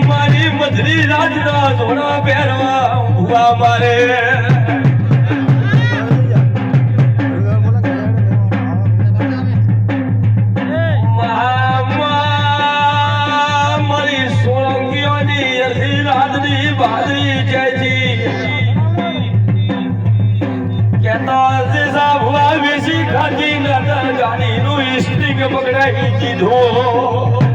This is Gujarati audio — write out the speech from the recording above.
મારી મધરી રાજના જોડા પહેરવા ભૂવા મારે મારી સોળંગીઓની અડધી રાતની બાજરી જયજી કેતા ભૂવા વેસી ખાધી ગાડીનું સ્ટિંગ પકડાવી દીધો